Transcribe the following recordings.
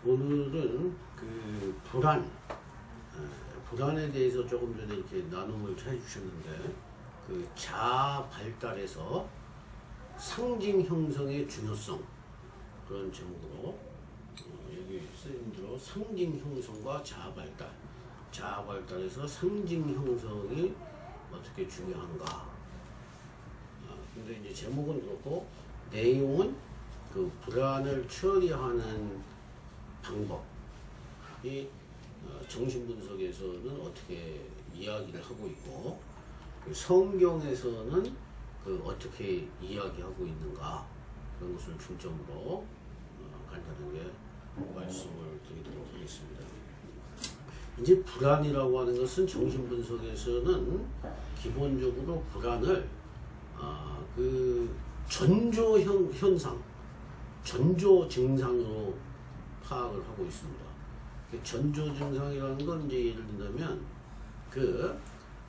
오늘은 그 불안에 대해서 조금 전에 이렇게 나눔을 해주셨는데, 그 자아 발달에서 상징 형성의 중요성, 그런 제목으로 여기 쓰인 대로 상징 형성과 자아 발달, 자아 발달에서 상징 형성이 어떻게 중요한가. 근데 이제 제목은 그렇고 내용은 그 불안을 처리하는 방법이 정신분석에서는 어떻게 이야기를 하고 있고, 그 성경에서는 그 어떻게 이야기하고 있는가, 그런 것을 중점으로 간단하게 말씀을 드리도록 하겠습니다. 이제 불안이라고 하는 것은 정신분석에서는 기본적으로 불안을 그 전조 현상, 전조 증상으로 파악을 하고 있습니다. 전조 증상이라는 건 이제 예를 들면 그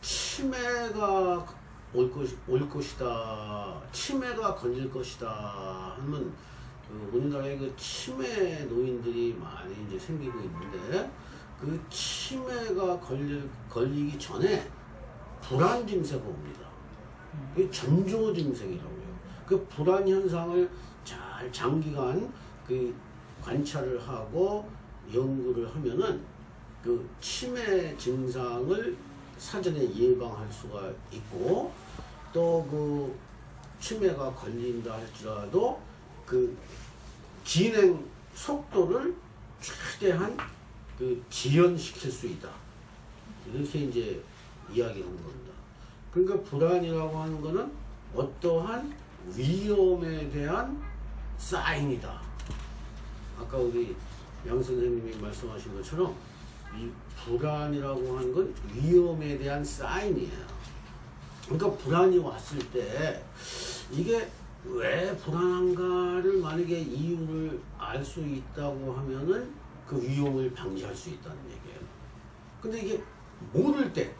치매가 올 것이다, 치매가 걸릴 것이다 하면 우리나라에 그 치매 노인들이 많이 이제 생기고 있는데, 그 치매가 걸리기 전에 불안 증세가 옵니다. 그 전조 증상이라고 해요. 그 불안 현상을 잘 장기간 그 관찰을 하고 연구를 하면은 그 치매 증상을 사전에 예방할 수가 있고, 또 그 치매가 걸린다 할지라도 그 진행 속도를 최대한 그 지연시킬 수 있다, 이렇게 이제 이야기하는 겁니다. 그러니까 불안이라고 하는 거는 어떠한 위험에 대한 사인이다. 아까 우리 양 선생님이 말씀하신 것처럼 이 불안이라고 하는 건 위험에 대한 사인이에요. 그러니까 불안이 왔을 때 이게 왜 불안한가를 만약에 이유를 알 수 있다고 하면은 그 위험을 방지할 수 있다는 얘기예요. 근데 이게 모를 때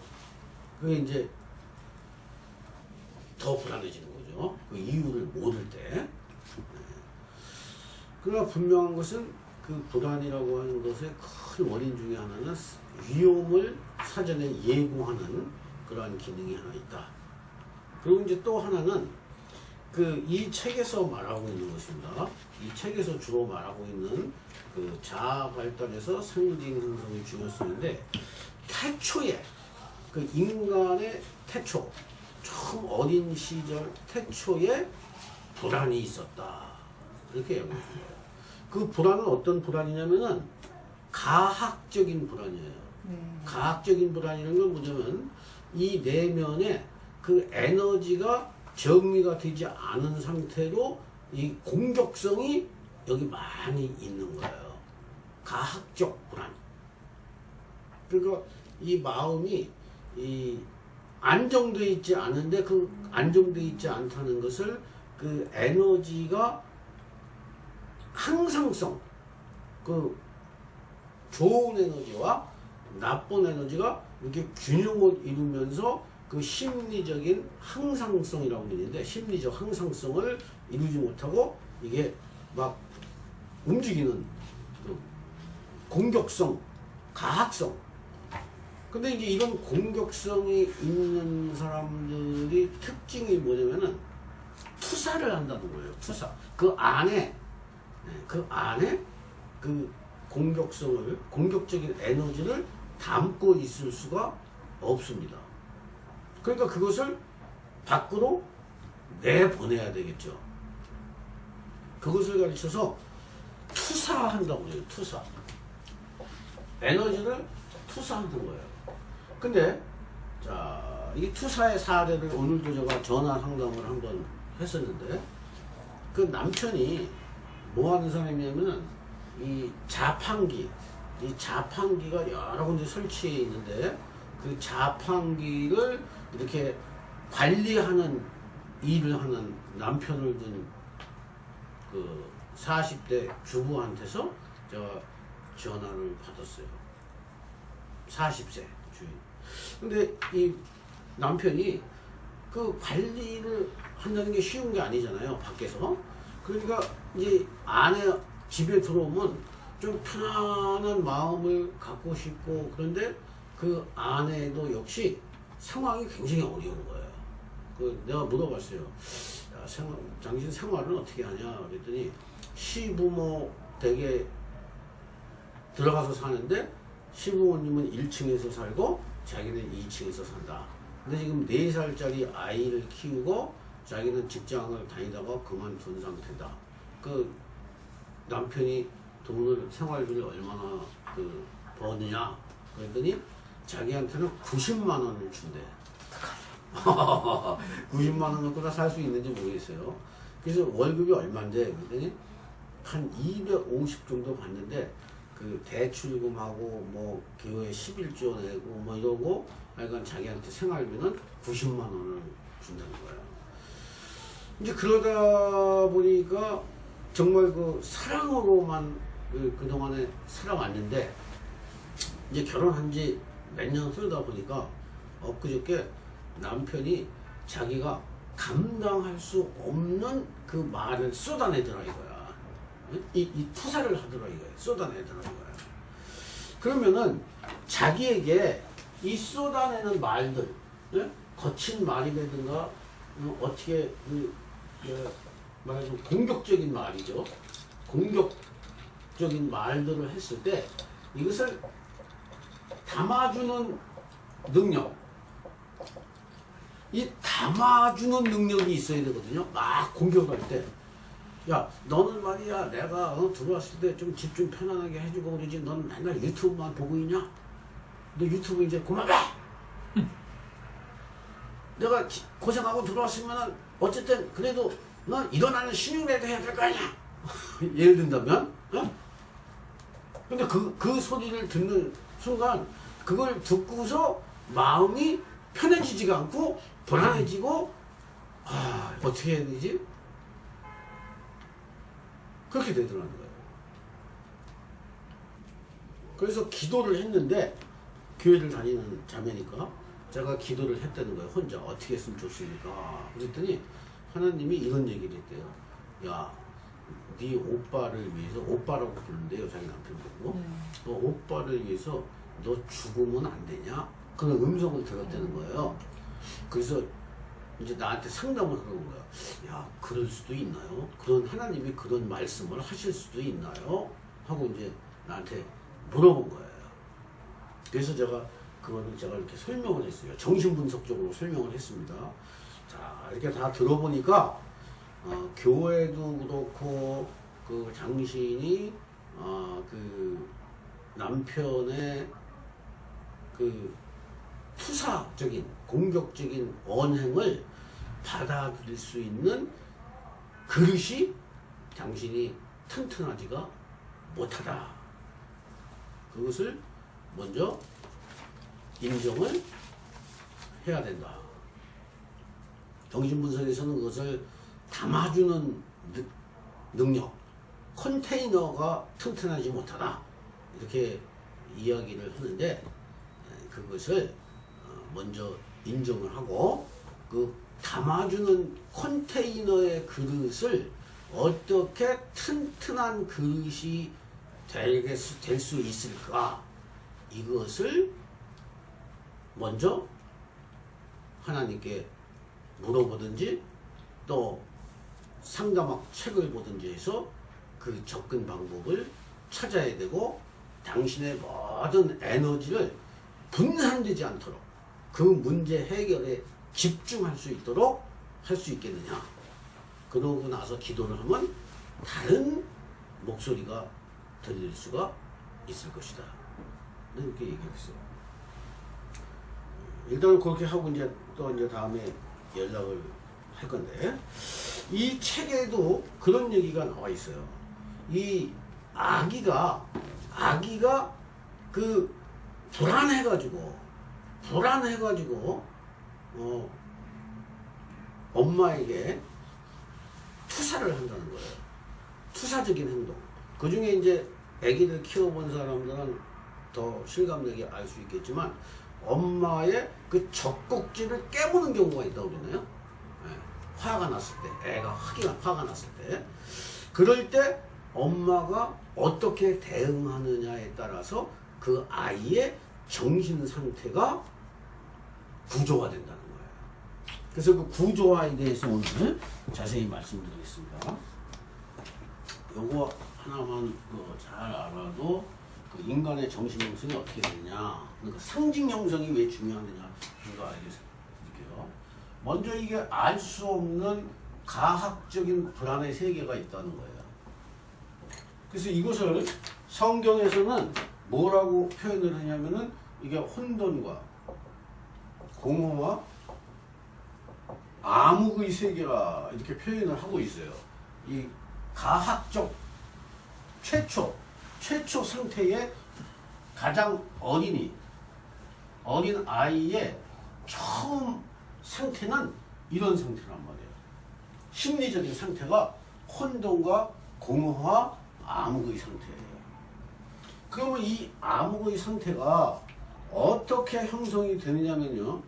그게 이제 더 불안해지는 거죠. 그 이유를 모를 때. 그러나 분명한 것은 그 불안이라고 하는 것의 큰 원인 중에 하나는 위험을 사전에 예고하는 그러한 기능이 하나 있다. 그리고 이제 또 하나는 그 이 책에서 말하고 있는 것입니다. 이 책에서 주로 말하고 있는 그 자아 발달에서 상징 형성의 중요성인데, 태초에 그 인간의 태초, 처음 어린 시절 태초에 불안이 있었다, 이렇게 이야기해요. 그 불안은 어떤 불안이냐면은 가학적인 불안이에요. 가학적인 불안이라는 건 뭐냐면 이 내면에 그 에너지가 정리가 되지 않은 상태로 이 공격성이 여기 많이 있는 거예요. 가학적 불안. 그러니까 이 마음이 이 안정되어 있지 않은데, 그 안정되어 있지 않다는 것을 그 에너지가 항상성, 그 좋은 에너지와 나쁜 에너지가 이렇게 균형을 이루면서 그 심리적인 항상성이라고 하는데, 심리적 항상성을 이루지 못하고 이게 막 움직이는 그 공격성, 가학성. 근데 이제 이런 공격성이 있는 사람들이 특징이 뭐냐면은 투사를 한다는 거예요. 투사. 그 안에 그 공격성을, 공격적인 에너지를 담고 있을 수가 없습니다. 그러니까 그것을 밖으로 내보내야 되겠죠. 그것을 가르쳐서 투사한다고 해요. 투사. 에너지를 투사하는 거예요. 근데 자, 이 투사의 사례를 오늘도 제가 전화 상담을 한번 했었는데, 그 남편이 뭐 하는 사람이냐면은 이 자판기가 여러 군데 설치해 있는데, 그 자판기를 이렇게 관리하는 일을 하는 남편을 둔 그 40대 주부한테서 제가 전화를 받았어요. 40세 주인. 근데 이 남편이 그 관리를 한다는 게 쉬운 게 아니잖아요, 밖에서. 그러니까 이제 집에 들어오면 좀 편안한 마음을 갖고 싶고, 그런데 그 안에도 역시 상황이 굉장히 어려운 거예요. 내가 물어봤어요. 야, 당신 생활은 어떻게 하냐? 그랬더니 시부모 댁에 들어가서 사는데 시부모님은 1층에서 살고 자기는 2층에서 산다. 근데 지금 4살짜리 아이를 키우고 자기는 직장을 다니다가 그만둔 상태다. 그 남편이 돈을 생활비를 얼마나 버느냐? 그랬더니 자기한테는 90만 원을 준대. 90만 원 갖고 다 살 수 있는지 모르겠어요. 그래서 월급이 얼마인데? 그랬더니 한 250 정도 받는데 그 대출금하고 뭐 교회 11조 내고 뭐 이러고 하여간 자기한테 생활비는 90만 원을 준다는 거예요. 이제 그러다 보니까 정말 그 사랑으로만 그동안에 살아왔는데 이제 결혼한 지 몇 년 살다 보니까 엊그저께 남편이 자기가 감당할 수 없는 그 말을 쏟아내더라 이거야. 이 투사를 하더라 이거야. 쏟아내더라 이거야. 그러면은 자기에게 이 쏟아내는 말들, 거친 말이라든가 어떻게 말하자면 공격적인 말이죠. 공격적인 말들을 했을 때 이것을 담아주는 능력, 이 담아주는 능력이 있어야 되거든요. 막 공격할 때, 야 너는 말이야 내가 들어왔을 때 좀 집 좀 편안하게 해주고 그러지, 너는 맨날 유튜브만 보고 있냐? 너 유튜브 이제 그만 봐. 내가 고생하고 들어왔으면은 어쨌든 그래도 너 일어나는 신용이라도 해야 될 거 아니야. 예를 든다면, 근데 그 소리를 듣는 순간 그걸 듣고서 마음이 편해지지가 않고 불안해지고, 어떻게 해야 되지? 그렇게 되더라는 거예요. 그래서 기도를 했는데, 교회를 다니는 자매니까 제가 기도를 했다는 거예요. 혼자 어떻게 했으면 좋습니까? 그랬더니 하나님이 이런 얘기를 했대요. 야, 네 오빠를 위해서, 오빠라고 부르는데요, 자기 남편 보고, 너 오빠를 위해서 너 죽으면 안 되냐? 그런 음성을 들었다는 거예요. 그래서 이제 나한테 상담을 하는 거야. 야, 그럴 수도 있나요? 그런 하나님이 그런 말씀을 하실 수도 있나요? 하고 이제 나한테 물어본 거예요. 그래서 제가 이렇게 설명을 했어요. 정신분석적으로 설명을 했습니다. 자, 이렇게 다 들어보니까 교회도 그렇고 그 장신이 그 남편의 그 투사적인 공격적인 언행을 받아들일 수 있는 그릇이 당신이 튼튼하지가 못하다. 그것을 먼저 인정을 해야 된다. 정신분석에서는 그것을 담아주는 능력, 컨테이너가 튼튼하지 못하다. 이렇게 이야기를 하는데, 그것을 먼저 인정을 하고 그 담아주는 컨테이너의 그릇을 어떻게 튼튼한 그릇이 될 수 있을까? 이것을 먼저 하나님께 물어보든지 또 상담학 책을 보든지 해서 그 접근 방법을 찾아야 되고, 당신의 모든 에너지를 분산되지 않도록 그 문제 해결에 집중할 수 있도록 할 수 있겠느냐. 그러고 나서 기도를 하면 다른 목소리가 들릴 수가 있을 것이다. 이렇게 얘기했어요. 일단 그렇게 하고 이제 다음에 연락을 할 건데, 이 책에도 그런 얘기가 나와 있어요. 이 아기가 그 불안해가지고 엄마에게 투사를 한다는 거예요. 투사적인 행동. 그 중에 이제 아기를 키워본 사람들은 더 실감나게 알 수 있겠지만, 엄마의 그 젖꼭지를 깨무는 경우가 있다고 그러나요? 화가 났을 때, 애가 화가 났을 때, 그럴 때 엄마가 어떻게 대응하느냐에 따라서 그 아이의 정신 상태가 구조화 된다는 거예요. 그래서 그 구조화에 대해서 오늘 자세히 말씀드리겠습니다. 요거 하나만 잘 알아도 그 인간의 정신 형성이 어떻게 되느냐, 그러니까 상징 형성이 왜 중요하느냐 이거 알려드릴게요. 먼저 이게 알 수 없는 가학적인 불안의 세계가 있다는 거예요. 그래서 이것을 성경에서는 뭐라고 표현을 하냐면은 이게 혼돈과 공허와 암흑의 세계라 이렇게 표현을 하고 있어요. 이 가학적 최초 상태의 가장 어린 아이의 처음 상태는 이런 상태란 말이에요. 심리적인 상태가 혼돈과 공허와 암흑의 상태예요. 그러면 이 암흑의 상태가 어떻게 형성이 되느냐면요.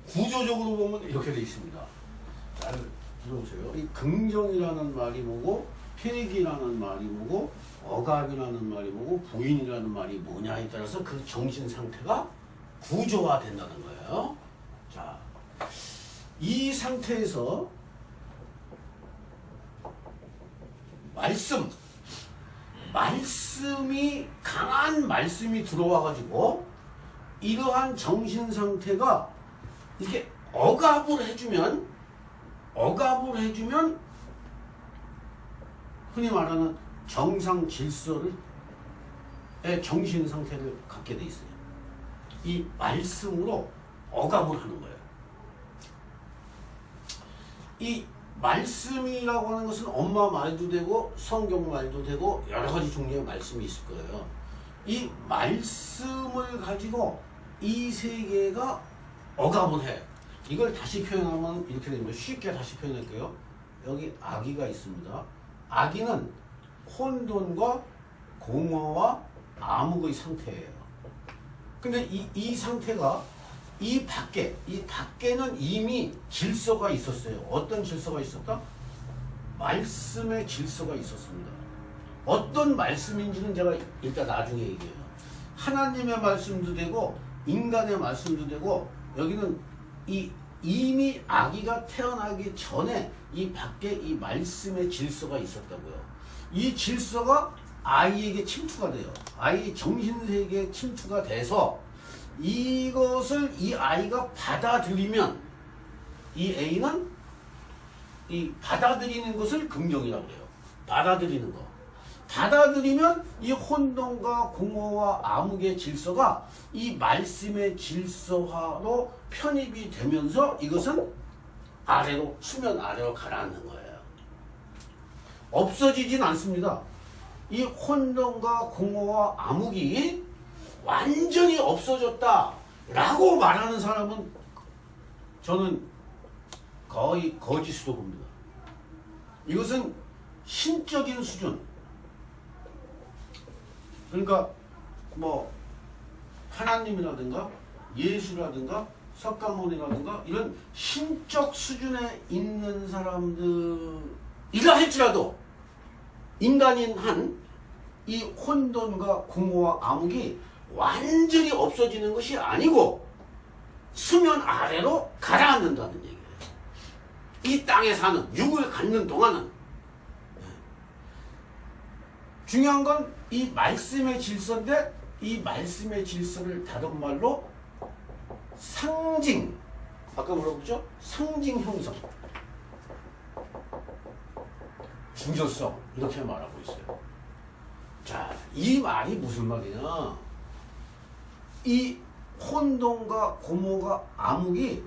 구조적으로 보면 이렇게 되어 있습니다. 잘 들어보세요. 이 긍정이라는 말이 뭐고, 폐기라는 말이 뭐고, 억압이라는 말이 뭐고, 부인이라는 말이 뭐냐에 따라서 그 정신 상태가 구조화 된다는 거예요. 자, 이 상태에서 말씀이 강한 말씀이 들어와 가지고 이러한 정신 상태가 이렇게 억압을 해주면 흔히 말하는 정상 질서의 정신 상태를 갖게 돼 있어요. 이 말씀으로 억압을 하는 거예요. 이 말씀이라고 하는 것은 엄마 말도 되고 성경 말도 되고 여러 가지 종류의 말씀이 있을 거예요. 이 말씀을 가지고 이 세계가 억압을 해. 이걸 다시 표현하면 이렇게 됩니다. 쉽게 다시 표현할게요. 여기 아기가 있습니다. 아기는 혼돈과 공허와 암흑의 상태예요. 근데 이 상태가 이 밖에는 이미 질서가 있었어요. 어떤 질서가 있었다? 말씀의 질서가 있었습니다. 어떤 말씀인지는 제가 일단 나중에 얘기해요. 하나님의 말씀도 되고 인간의 말씀도 되고, 여기는 이미 아기가 태어나기 전에 이 밖에 이 말씀의 질서가 있었다고요. 이 질서가 아이에게 침투가 돼요. 아이 정신세계에 침투가 돼서 이것을 이 아이가 받아들이면, 이 A는 이 받아들이는 것을 긍정이라고 해요. 받아들이는 거. 받아들이면 이 혼돈과 공허와 암흑의 질서가 이 말씀의 질서화로 편입이 되면서 이것은 아래로, 수면 아래로 가라앉는 거예요. 없어지진 않습니다. 이 혼돈과 공허와 암흑이 완전히 없어졌다라고 말하는 사람은 저는 거의 거짓으로 봅니다. 이것은 신적인 수준, 그러니까 뭐 하나님이라든가 예수라든가 석가모니라든가 이런 신적 수준에 있는 사람들이라 할지라도 인간인 한 이 혼돈과 공허와 암흑이 완전히 없어지는 것이 아니고 수면 아래로 가라앉는다는 얘기예요. 이 땅에 사는, 육을 갖는 동안은. 중요한 건 이 말씀의 질서인데, 이 말씀의 질서를 다른 말로 상징, 아까 뭐라고 했죠? 상징 형성, 중저성, 이렇게 말하고 있어요. 자, 이 말이 무슨 말이냐? 이 혼돈과 공허가 암흑이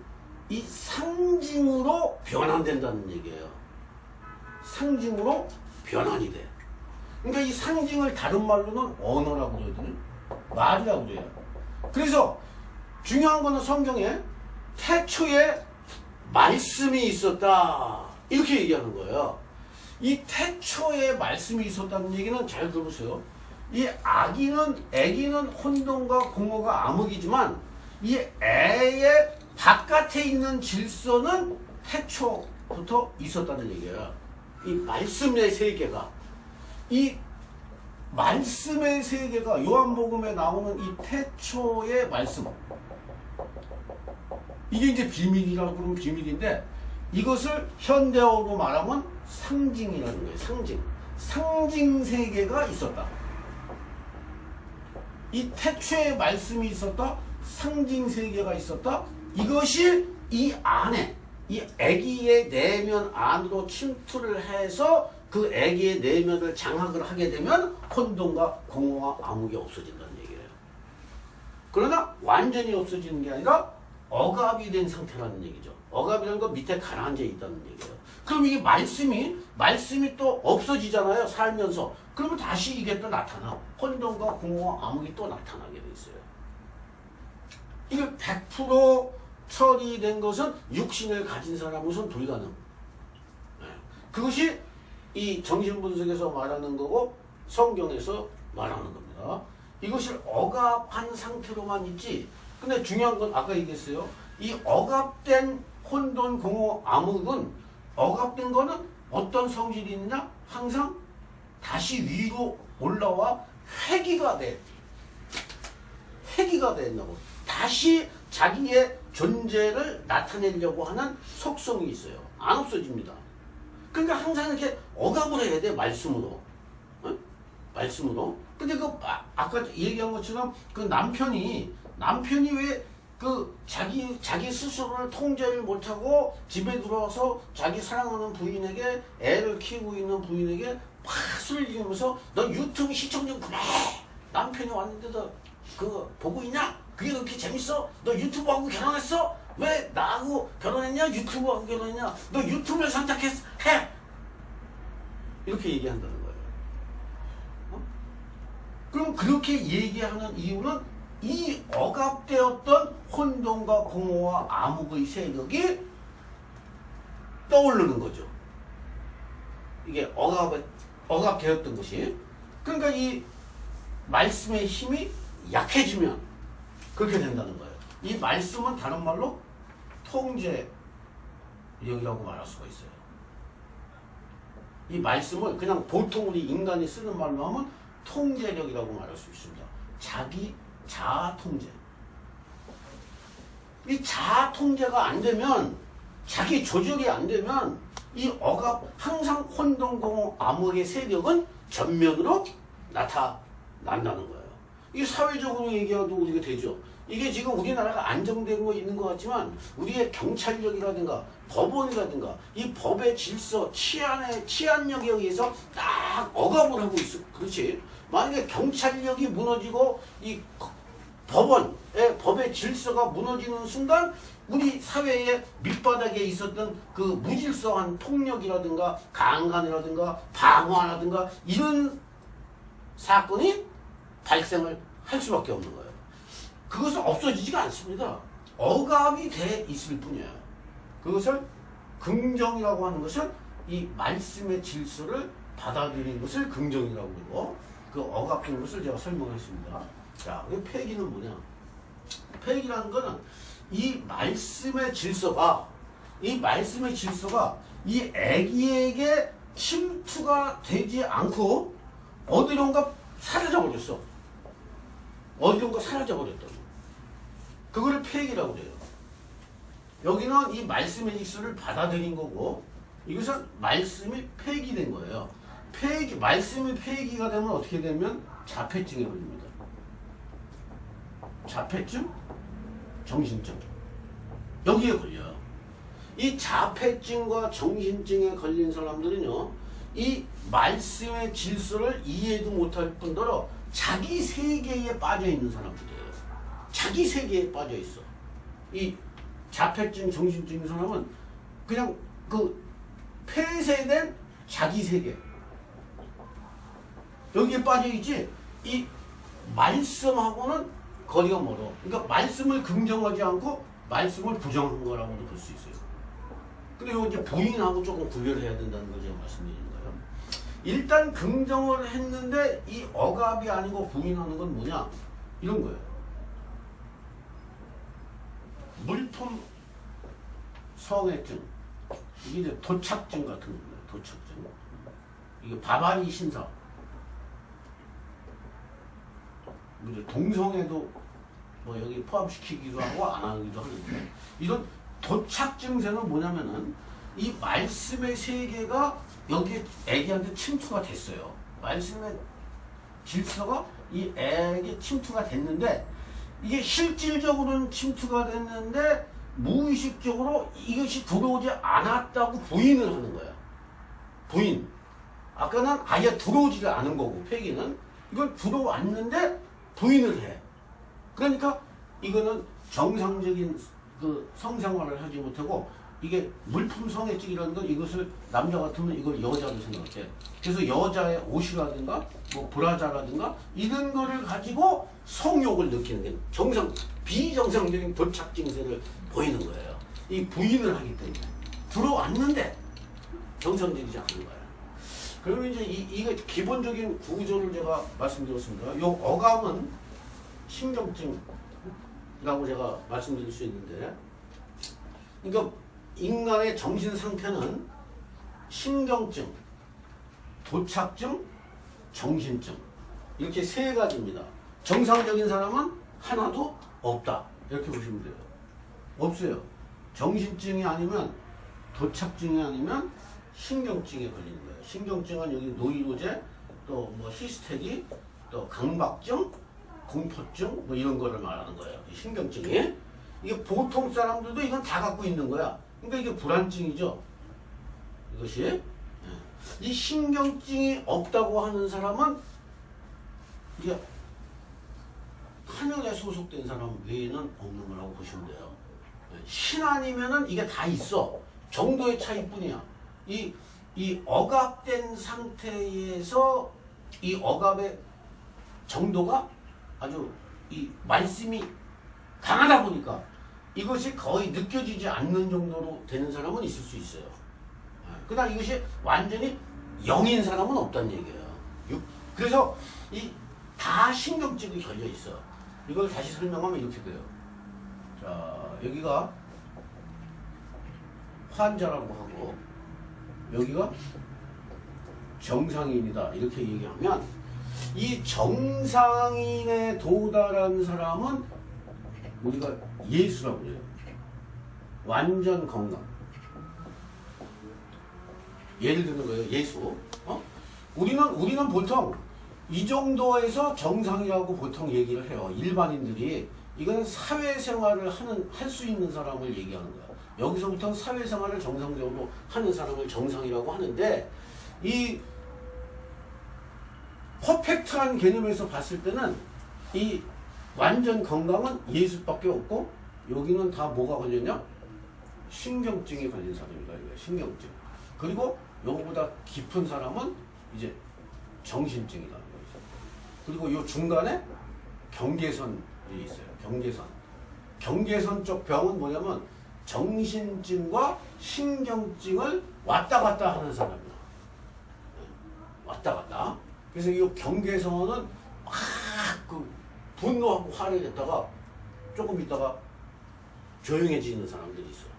이 상징으로 변환된다는 얘기예요. 상징으로 변환이 돼. 그러니까 이 상징을 다른 말로는 언어라고 그러거든요. 말이라고 그래요. 그래서 중요한 거는 성경에 태초에 말씀이 있었다. 이렇게 얘기하는 거예요. 이 태초에 말씀이 있었다는 얘기는 잘 들어보세요. 이 애기는 혼돈과 공허가 암흑이지만 이 애의 바깥에 있는 질서는 태초부터 있었다는 얘기예요. 이 말씀의 세계가, 이 말씀의 세계가 요한복음에 나오는 이 태초의 말씀, 이게 이제 비밀이라고 그러면 비밀인데, 이것을 현대어로 말하면 상징이라는 거예요. 상징 세계가 있었다. 이 태초의 말씀이 있었다. 상징 세계가 있었다. 이것이 이 안에, 이 아기의 내면 안으로 침투를 해서 그 아기의 내면을 장악을 하게 되면 혼돈과 공허와 암흑이 없어진다는 얘기예요. 그러나 완전히 없어지는 게 아니라 억압이 된 상태라는 얘기죠. 억압이라는 건 밑에 가라앉아 있다는 얘기예요. 그럼 이게 말씀이 또 없어지잖아요. 살면서. 그러면 다시 이게 또 나타나. 혼돈과 공허와 암흑이 또 나타나게 돼 있어요. 이게 100% 처리된 것은 육신을 가진 사람으로서는 불가능. 그것이 이 정신분석에서 말하는 거고 성경에서 말하는 겁니다. 이것을 억압한 상태로만 있지. 근데 중요한 건 아까 얘기했어요. 이 억압된 혼돈, 공허, 암흑은 억압된 거는 어떤 성질이 있느냐? 항상 다시 위로 올라와 회귀가 돼. 회귀가 된다고. 다시 자기의 존재를 나타내려고 하는 속성이 있어요. 안 없어집니다. 그러니까 항상 이렇게 억압을 해야 돼, 말씀으로. 응? 말씀으로. 근데 아까 얘기한 것처럼 그 남편이 왜 그 자기 스스로를 통제를 못하고 집에 들어와서 자기 사랑하는 부인에게, 애를 키우고 있는 부인에게 막 술을 이기면서 너 유튜브 시청 좀 그래. 남편이 왔는데 너 그거 보고 있냐? 그게 그렇게 재밌어? 너 유튜브하고 결혼했어? 왜 나하고 결혼했냐? 유튜브하고 결혼했냐? 너 유튜브를 선택했어? 해! 이렇게 얘기한다는 거예요. 그럼 그렇게 얘기하는 이유는 이 억압되었던 혼돈과 공허와 암흑의 세력이 떠오르는 거죠. 이게 억압되었던 것이. 그러니까 이 말씀의 힘이 약해지면 그렇게 된다는 거예요. 이 말씀은 다른 말로 통제력이라고 말할 수가 있어요. 이 말씀을 그냥 보통 우리 인간이 쓰는 말로 하면 통제력이라고 말할 수 있습니다. 자아 통제. 이 자아 통제가 안 되면, 자기 조절이 안 되면 이 항상 혼돈, 공허, 암흑의 세력은 전면으로 나타난다는 거예요. 이 사회적으로 얘기해도 우리가 되죠. 이게 지금 우리나라가 안정되고 있는 것 같지만 우리의 경찰력이라든가 법원이라든가 이 법의 질서, 치안력에 의해서 딱 억압을 하고 있어. 그렇지? 만약에 경찰력이 무너지고 이 법의 질서가 무너지는 순간 우리 사회의 밑바닥에 있었던 그 무질서한 폭력이라든가 강간이라든가 방화라든가 이런 사건이 발생을 할 수밖에 없는 거예요. 그것은 없어지지가 않습니다. 억압이 돼 있을 뿐이에요. 그것을 긍정이라고 하는 것은 이 말씀의 질서를 받아들이는 것을 긍정이라고 그러고, 그 억압되는 것을 제가 설명했습니다. 자, 폐기는 뭐냐? 폐기라는 거는 이 말씀의 질서가 이 아기에게 침투가 되지 않고 어디론가 사라져 버렸어. 어디론가 사라져 버렸다. 그거를 폐기라고 그래요. 여기는 이 말씀의 질서를 받아들인 거고, 이것은 말씀이 폐기된 거예요. 말씀이 폐기가 되면 어떻게 되면 자폐증에 걸립니다. 자폐증, 정신증. 여기에 걸려요. 이 자폐증과 정신증에 걸린 사람들은요, 이 말씀의 질서를 이해도 못할 뿐더러 자기 세계에 빠져 있는 사람들이에요. 자기 세계에 빠져 있어. 이 자폐증, 정신증인 사람은 그냥 그 폐쇄된 자기 세계. 여기에 빠져 있지, 이 말씀하고는 거리가 멀어. 그러니까 말씀을 긍정하지 않고 말씀을 부정한 거라고도 볼 수 있어요. 근데 이거 이제 부인하고 조금 구별을 해야 된다는 걸 제가 말씀드리는 거예요. 일단 긍정을 했는데 이 억압이 아니고 부인하는 건 뭐냐? 이런 거예요. 물품 성애증. 이게 이제 도착증 같은 겁니다. 도착증. 이게 바바리 신사. 이제 동성애도 뭐 여기 포함시키기도 하고 안 하기도 하는데, 이런 도착 증세는 뭐냐면은 이 말씀의 세계가 여기에 애기한테 침투가 됐어요. 말씀의 질서가 이 애에게 침투가 됐는데, 이게 실질적으로는 침투가 됐는데 무의식적으로 이것이 들어오지 않았다고 부인을 하는 거야. 부인. 아까는 아예 들어오지를 않은 거고, 폐기는 이건 들어왔는데 부인을 해. 그러니까 이거는 정상적인 그 성생활을 하지 못하고, 이게 물품 성애증이라는 건 이것을 남자 같으면 이걸 여자로 생각해. 그래서 여자의 옷이라든가 뭐 브라자라든가 이런 거를 가지고 성욕을 느끼는 게 비정상적인 도착 증세를 보이는 거예요. 이 부인을 하기 때문에 들어왔는데 정상적이지 않은 거예요. 그러면 이제 이거 기본적인 구조를 제가 말씀드렸습니다. 이 어감은 신경증이라고 제가 말씀드릴 수 있는데, 그러니까 인간의 정신 상태는 신경증, 도착증, 정신증, 이렇게 세 가지입니다. 정상적인 사람은 하나도 없다, 이렇게 보시면 돼요. 없어요. 정신증이 아니면 도착증이 아니면 신경증에 걸리는 거예요. 신경증은 여기 노이로제, 또 뭐 히스테리, 또 강박증, 공포증 뭐 이런 거를 말하는 거예요. 신경증이. 이게 보통 사람들도 이건 다 갖고 있는 거야. 그러니까 이게 불안증이죠. 이것이. 이 신경증이 없다고 하는 사람은 이게 하늘에 소속된 사람 외에는 없는 거라고 보시면 돼요. 신 아니면은 이게 다 있어. 정도의 차이뿐이야. 이 억압된 상태에서 이 억압의 정도가 아주 이 말씀이 강하다 보니까 이것이 거의 느껴지지 않는 정도로 되는 사람은 있을 수 있어요. 그러나 이것이 완전히 0인 사람은 없다는 얘기예요. 그래서 이 다 신경증이 걸려 있어. 이걸 다시 설명하면 이렇게 돼요. 자, 여기가 환자라고 하고 여기가 정상인이다, 이렇게 얘기하면 이 정상인에 도달한 사람은 우리가 예수라고 해요. 완전 건강. 예를 드는 거예요. 예수. 우리는 보통 이 정도에서 정상이라고 보통 얘기를 해요. 일반인들이. 이건 사회생활을 할 수 있는 사람을 얘기하는 거야. 여기서부터 사회생활을 정상적으로 하는 사람을 정상이라고 하는데, 이 퍼펙트한 개념에서 봤을 때는 이 완전 건강은 예수밖에 없고, 여기는 다 뭐가 걸렸냐? 신경증이 걸린 사람이다. 이거야. 신경증. 그리고 요거보다 깊은 사람은 이제 정신증이라는 거죠. 그리고 요 중간에 경계선이 있어요. 경계선. 경계선 쪽 병은 뭐냐면 정신증과 신경증을 왔다 갔다 하는 사람이야. 왔다 갔다. 그래서 이 경계선은 막 분노하고 화를 냈다가 조금 있다가 조용해지는 사람들이 있어요.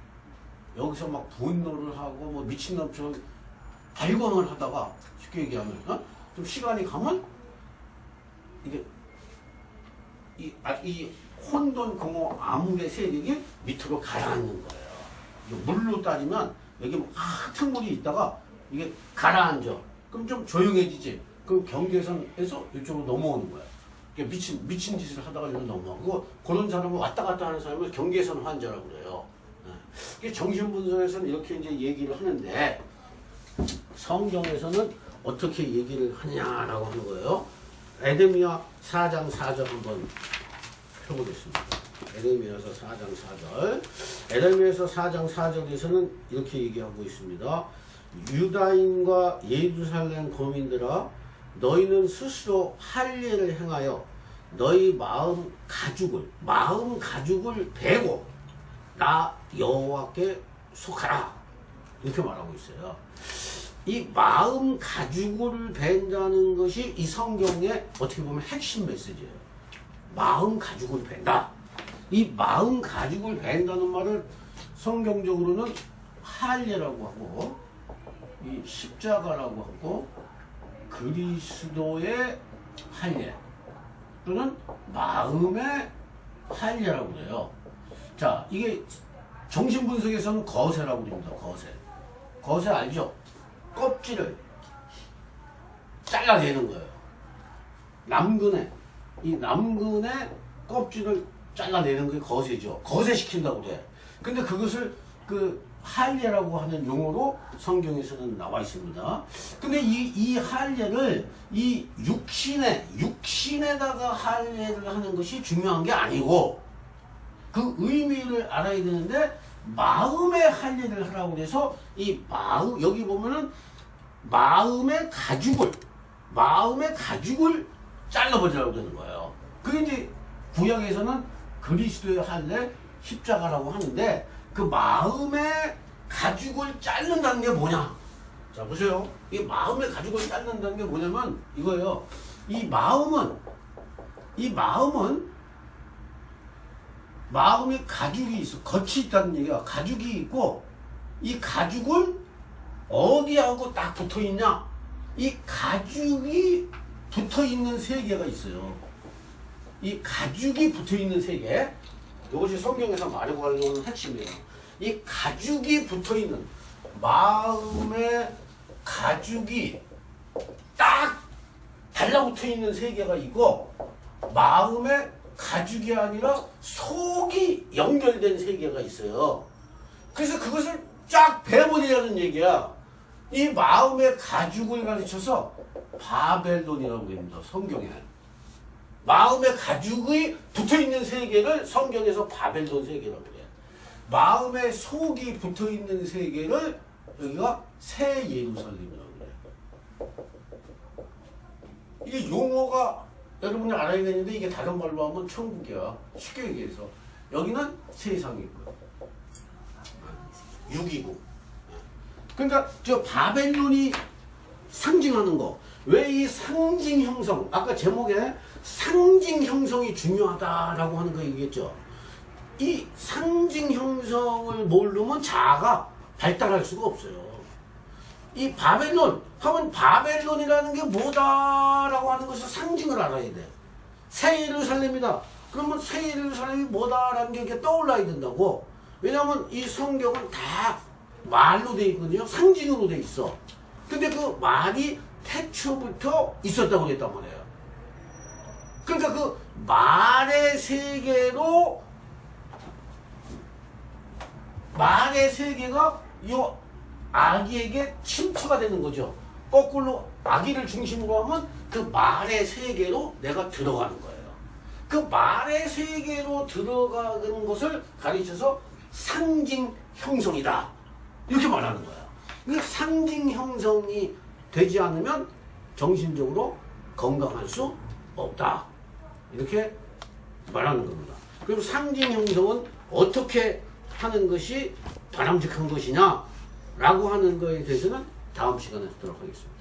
여기서 막 분노를 하고 뭐 미친놈처럼 발광을 하다가, 쉽게 얘기하면 좀 시간이 가면 이게 이 혼돈 공허 암울의 세력이 밑으로 가라앉는 거예요. 물로 따지면 여기 막 같은 물이 있다가 이게 가라앉아. 그럼 좀 조용해지지. 그럼 경계선에서 이쪽으로 넘어오는 거야. 미친 짓을 하다가 이렇게 넘어가고, 그런 사람은 왔다 갔다 하는 사람을 경계선 환자라고 그래요. 정신분석에서는 이렇게 이제 얘기를 하는데, 성경에서는 어떻게 얘기를 하냐라고 하는 거예요. 에레미야 4장 4절 한번 펴보겠습니다. 에레미야서 4장 4절. 에레미야서 4장 4절에서는 이렇게 얘기하고 있습니다. 유다인과 예루살렘 거민들아, 너희는 스스로 할례를 행하여 너희 마음 가죽을 베고 나 여호와께 속하라. 이렇게 말하고 있어요. 이 마음 가죽을 벤다는 것이 이 성경의 어떻게 보면 핵심 메시지예요. 마음 가죽을 벤다. 이 마음 가죽을 벤다는 말을 성경적으로는 할례라고 하고 이 십자가라고 하고 그리스도의 할례 또는 마음의 할례라고 그래요. 자, 이게 정신분석에서는 거세라고 그럽니다. 거세. 거세 알죠? 껍질을 잘라내는 거예요. 남근의 이 남근의 껍질을 잘라내는 게 거세죠. 거세시킨다고 그래. 근데 그것을 그 할례라고 하는 용어로 성경에서는 나와 있습니다. 근데 이 할례를 이 육신에다가 할례를 하는 것이 중요한 게 아니고 그 의미를 알아야 되는데 마음의 할례를 하라고 해서 이 마음 여기 보면은 마음의 가죽을 잘라버리라고 되는 거예요. 그게 이제 구약에서는 그리스도의 할례 십자가라고 하는데 그 마음의 가죽을 자른다는 게 뭐냐? 자 보세요. 이 마음의 가죽을 자른다는 게 뭐냐면 이거예요. 이 마음의 가죽이 있어. 겉이 있다는 얘기야. 가죽이 있고 이 가죽은 어디하고 딱 붙어 있냐? 이 가죽이 붙어 있는 세계가 있어요. 이 가죽이 붙어 있는 세계. 이것이 성경에서 말하고 하는 핵심이에요. 이 가죽이 붙어 있는 마음의 가죽이 딱 달라붙어 있는 세계가 있고 마음의 가죽이 아니라 속이 연결된 세계가 있어요. 그래서 그것을 쫙 베어버리라는 얘기야. 이 마음의 가죽을 가르쳐서 바벨론이라고 합니다. 성경에. 마음의 가죽이 붙어있는 세계를 성경에서 바벨론 세계라고 그래요. 마음의 속이 붙어있는 세계를 여기가 새 예루살렘이라고 그래요. 이게 용어가 여러분이 알아야 되는데 이게 다른 말로 하면 천국이야. 쉽게 얘기해서. 여기는 세상이고 육이고. 그러니까 저 바벨론이 상징하는 거. 왜 이 상징 형성, 아까 제목에 상징 형성이 중요하다라고 하는 거 얘기했죠. 이 상징 형성을 모르면 자아가 발달할 수가 없어요. 이 바벨론 하면 바벨론이라는 게 뭐다라고 하는 것을 상징을 알아야 돼. 새 예루살렘이다. 그러면 새 예루살렘이 뭐다라는 게 이렇게 떠올라야 된다고. 왜냐하면 이 성경은 다 말로 돼 있거든요. 상징으로 돼 있어. 근데 그 말이 태초부터 있었다고 그랬단 말이에요. 그러니까 그 말의 세계로 말의 세계가 이 아기에게 침투가 되는 거죠. 거꾸로 아기를 중심으로 하면 그 말의 세계로 내가 들어가는 거예요. 그 말의 세계로 들어가는 것을 가르쳐서 상징 형성이다. 이렇게 말하는 거야. 그러니까 상징 형성이 되지 않으면 정신적으로 건강할 수 없다. 이렇게 말하는 겁니다. 그럼 상징 형성은 어떻게 하는 것이 바람직한 것이냐 라고 하는 거에 대해서는 다음 시간에 듣도록 하겠습니다.